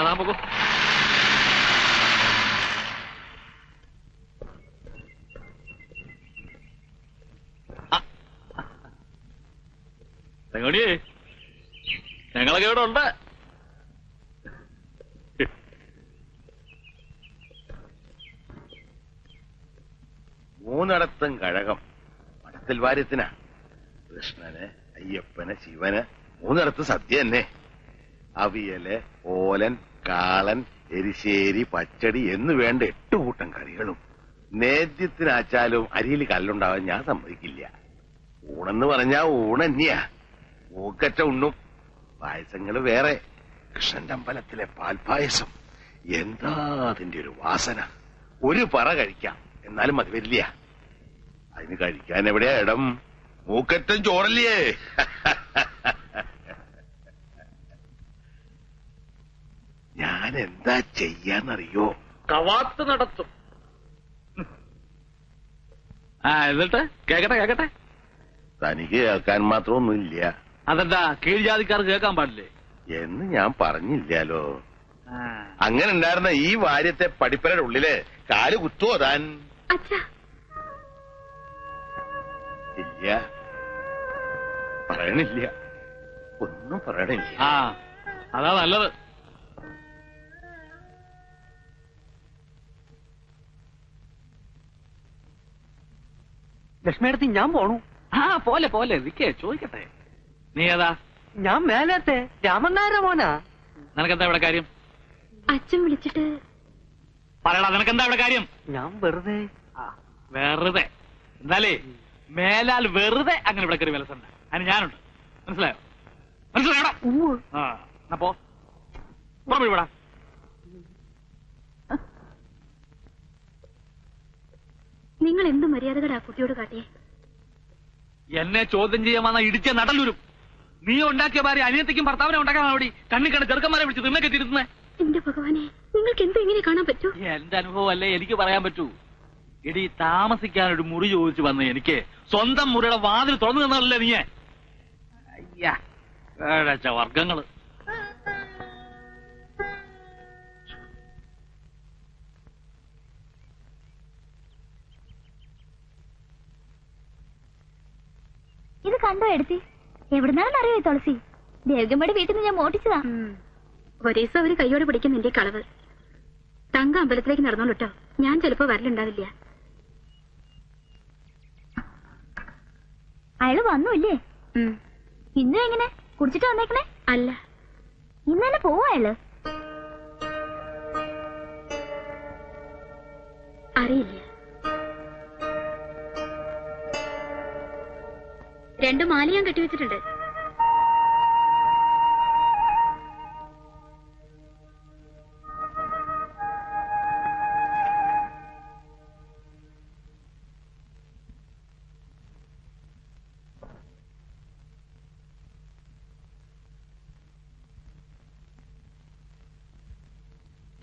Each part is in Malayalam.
താൻ പോകൂ. തെങ്ങോടിയേ, ഞങ്ങളൊക്കെ ഇവിടെ ഉണ്ട്. മൂന്നിടത്തും കഴകം മഠത്തിൽ വാര്യത്തിനാ. കൃഷ്ണന്, അയ്യപ്പന്, ശിവന്, മൂന്നിടത്ത് സദ്യ തന്നെ. അവിയല്, ഓലൻ, കാളൻ, എരിശ്ശേരി, പച്ചടി എന്ന് വേണ്ട 8 കൂട്ടം കറികളും. നേദ്യത്തിനാച്ചാലും അരിയിൽ കല്ലുണ്ടാവാൻ ഞാൻ സമ്മതിക്കില്ല. ഊണെന്ന് പറഞ്ഞാ ഊണന്നെയാ. മൂക്കറ്റ ഉണ്ണും. പായസങ്ങള് വേറെ. കൃഷ്ണന്റെ അമ്പലത്തിലെ പാൽപായസം എന്താ അതിന്റെ ഒരു വാസന. ഒരു പറ കഴിക്കാം, എന്നാലും മതി വരില്ല. അതിന് കഴിക്കാൻ എവിടെയാ ഇടം? മൂക്കറ്റം ചോറല്ലേ? ഞാൻ എന്താ ചെയ്യാന്നറിയോ? കവാത്ത് നടത്തും. എന്നിട്ട് കേക്കട്ടെ. തനിക്ക് കേൾക്കാൻ മാത്രമൊന്നുമില്ല. അതെന്താ, കീഴ്ജാതിക്കാർ കേൾക്കാൻ പാടില്ലേ എന്ന് ഞാൻ പറഞ്ഞില്ലാലോ. അങ്ങനെ ഉണ്ടായിരുന്ന ഈ വാര്യത്തെ പടിപ്പരയുടെ ഉള്ളില് കാല് കുത്തുവോ താൻ? ഇല്ല, പറയണില്ല. ഒന്നും പറയണില്ല. അതാ നല്ലത്. ലക്ഷ്മിയടുത്ത് ഞാൻ പോണു. പോലെ നിക്കേ, ചോദിക്കട്ടെ. നീ ഏതാ? ഞാൻ മേലത്തെ രാമനായരുടെ മോനാ. നിനക്കെന്താ ഇവിടെ കാര്യം? അച്ഛൻ വിളിച്ചിട്ട് പറയടാ, നിനക്കെന്താ ഇവിടെ കാര്യം? ഞാൻ വെറുതെ എന്നാലേ മേലാൽ വെറുതെ അങ്ങനെ ഇവിടെ കയറി വിലസണ്ട. അതിന് ഞാനുണ്ട്. മനസ്സിലായോടാ? അപ്പോ വിടാ. നിങ്ങൾ എന്ത് മര്യാദകടാ കുട്ടിയോട് കാട്ടിയേ? എന്നെ ചോദ്യം ചെയ്യാൻ വന്ന ഇടിച്ച നടലൂരും. നീ ഉണ്ടാക്കിയ ഭാര്യ അനിയത്തിക്കും ഭർത്താവിനെ ഉണ്ടാക്കാൻ അവിടെ കണ്ണിക്കണ്ട് ചെറുക്കന്മാരെ വിളിച്ച് നിന്നെ കെട്ടിരുന്നേ. എന്റെ ഭഗവാനെ, നിങ്ങൾക്ക് എന്തും ഇങ്ങനെ കാണാൻ പറ്റൂ? എന്റെ അനുഭവം അല്ലേ എനിക്ക് പറയാൻ പറ്റൂ. എടി, താമസിക്കാനൊരു മുറി ചോദിച്ചു വന്ന എനിക്ക് സ്വന്തം മുറിയുടെ വാതിൽ തുറന്നു തന്നല്ലേ നീ? അയ്യ, വർഗങ്ങള്. ഇത് കണ്ടോ എടുത്തി? എവിടുന്നാണെന്ന് അറിയോ തുളസി? ദേവ്യമ്മയുടെ വീട്ടിൽ നിന്ന് ഞാൻ മോട്ടിച്ചതാ. ഒരേ ദിവസം അവര് കയ്യോടെ പിടിക്കും നിന്റെ കളവ്. തങ്ക അമ്പലത്തിലേക്ക് നടന്നോളൂ കേട്ടോ. ഞാൻ ചിലപ്പോ വരലുണ്ടാവില്ല. അയാള് വന്നൂല്ലേ? ഇന്നും എങ്ങനെ കുടിച്ചിട്ട് വന്നേക്കണേ? അല്ല, ഇന്ന് തന്നെ പോവാ അയാള്? അറിയില്ല. 2 മാല ഞാൻ കെട്ടിവെച്ചിട്ടുണ്ട്.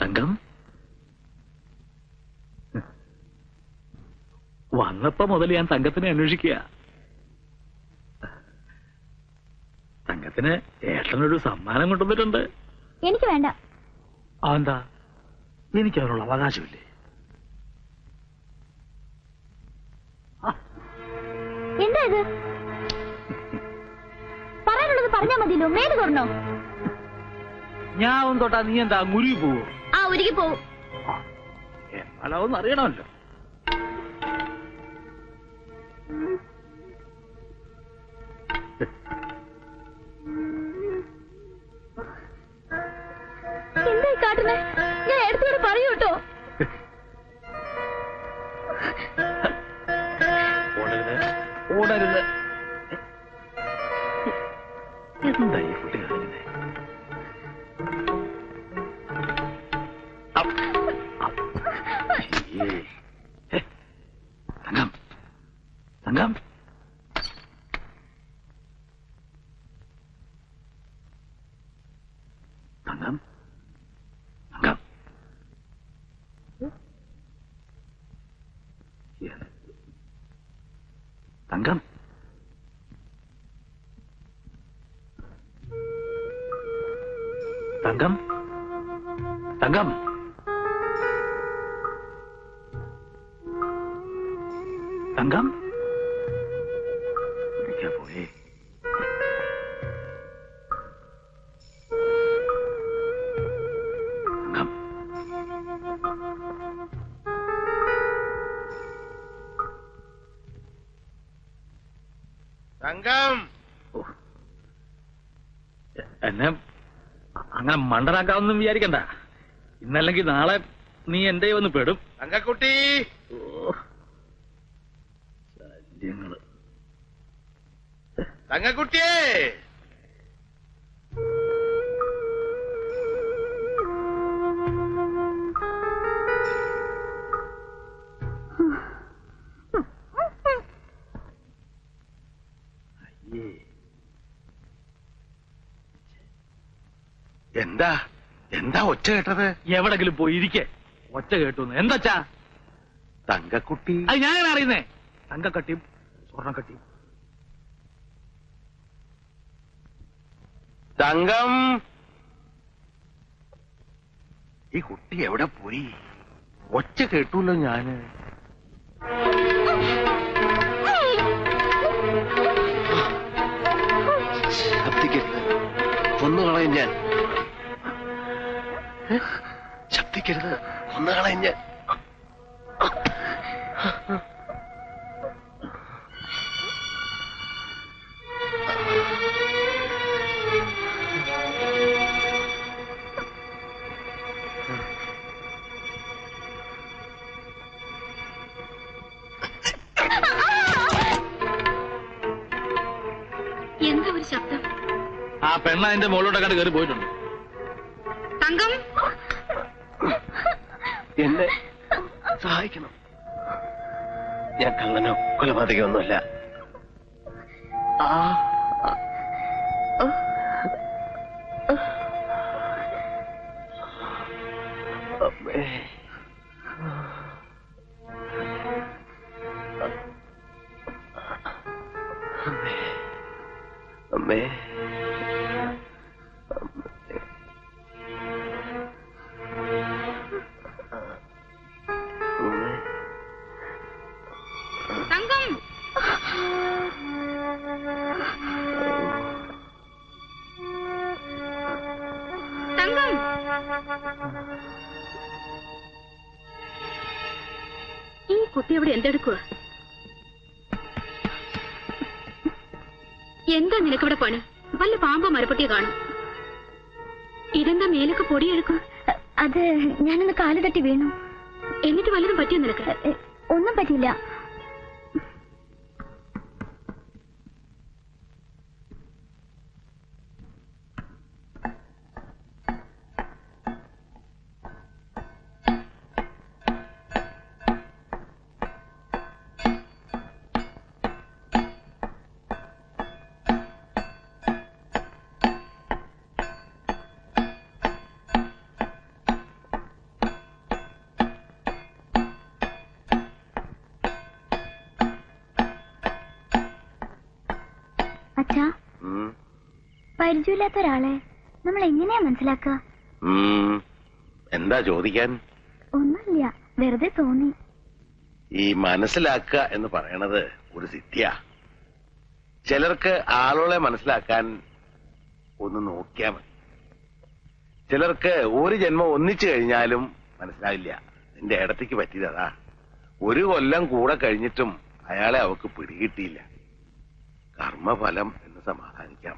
തങ്കം വന്നപ്പോ മുതൽ ഞാൻ തങ്കത്തിനെ അന്വേഷിക്കുക. തങ്കത്തിന് ഏട്ടനൊരു സമ്മാനം കൊണ്ടുവന്നിട്ടുണ്ട്. എനിക്ക് വേണ്ട. അതെന്താ? എനിക്ക് അതിനുള്ള അവകാശമില്ലേ? എന്താ ഇത്? പറയാനുള്ളത് പറഞ്ഞാ മതിയല്ലോ. മേല് തുറന്നോ? ഞാൻ തൊട്ടാ നീ എന്താ മുരുകി പോവോ? ഉരുകി പോവും. എന്നാലൊന്നും അറിയണമല്ലോ. എന്തായി കാട്ടുന്നേ? ഞാൻ എടുത്തോട് പറയൂ കേട്ടോ. ഓടരുത്. എന്താ ഈ കുട്ടി കാണിക്കുന്നേ? തങ്കം, തങ്കം, തങ്കം, തങ്കം, തങ്കം, തങ്കം തങ്കം പോയേ തങ്കം തങ്കം എന്നെ അങ്ങനെ മണ്ടനാക്കാവൊന്നും വിചാരിക്കണ്ട. ഇന്നല്ലെങ്കിൽ നാളെ നീ എന്റെ വന്ന് പെടും. തങ്കക്കുട്ടി ശല്യങ്ങള്. തങ്കക്കുട്ടിയേ എന്താ എന്താ ഒച്ച കേട്ടത്? എവിടെങ്കിലും പോയി ഇരിക്കേ. ഒച്ച കേട്ടു എന്താച്ചാ? തങ്കക്കുട്ടി അത് ഞാനാണ് അറിയുന്നേ. തങ്കക്കട്ടിയും സ്വർണ്ണക്കട്ടിയും. തങ്കം ഈ കുട്ടി എവിടെ പോയി? ഒച്ച കേട്ടൂല്ലോ ഞാന്. ശബ്ദിക്കരുത്, കൊന്നുകളയും ഞാൻ. ശബ്ദിക്കരുത്, കൊന്നുകളയും ഞാൻ. എന്താ ഒരു ശബ്ദം? ആ പെണ്ണ അതിന്റെ മുകളിലോട്ട് കണ്ട് കയറി പോയിട്ടുണ്ട്. തങ്കം എന്നെ സഹായിക്കണം. ഞാൻ കള്ളനോ കൊലപാതകമൊന്നുമല്ല. അമ്മേ അമ്മേ തങ്കം തങ്കം ഈ കുട്ടി അവിടെ എന്തെടുക്കുക? എന്താ നിനക്കിവിടെ പണി? വല്ല പാമ്പോ മരപ്പട്ടിയോ കാണും. ഇതെന്താ മേലൊക്കെ പൊടിയെടുക്കും? അത് ഞാനൊന്ന് കാല് തട്ടി വീണു. എന്നിട്ട് വല്ലതും പറ്റിയോ നിനക്ക്? ഒന്നും പറ്റില്ല. അച്ഛാ, പരിചയമില്ലാത്ത ഒരാളെ നമ്മൾ എങ്ങനെയാ മനസ്സിലാക്കുക? എന്താ ചോദിക്കാൻ? ഒന്നുമില്ല, വെറുതെ തോന്നി. ഈ മനസ്സിലാക്കുക എന്ന് പറയണത് ഒരു സിദ്ധിയാ. ചിലർക്ക് ആളുകളെ മനസ്സിലാക്കാൻ ഒന്ന് നോക്കിയാ മതി. ചിലർക്ക് ഒരു ജന്മം ഒന്നിച്ചു കഴിഞ്ഞാലും മനസ്സിലാവില്ല. നിന്റെ ഇടത്തേക്ക് പറ്റിയതാ. 1 കൊല്ലം കൂടെ കഴിഞ്ഞിട്ടും അയാളെ അവക്ക് പിടികിട്ടിയില്ല. കർമ്മഫലം എന്ന് സമാധാനിക്കാം.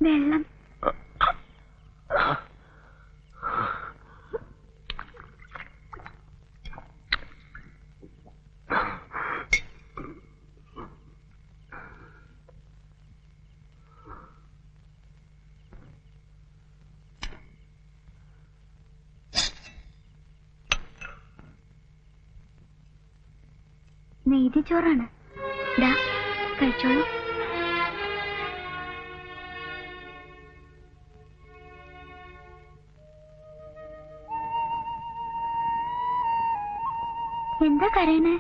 വെള്ളം. നെയ്തി ചോറാണ്. ദാ കഴിച്ചോളൂ. എന്താ കരയണേ?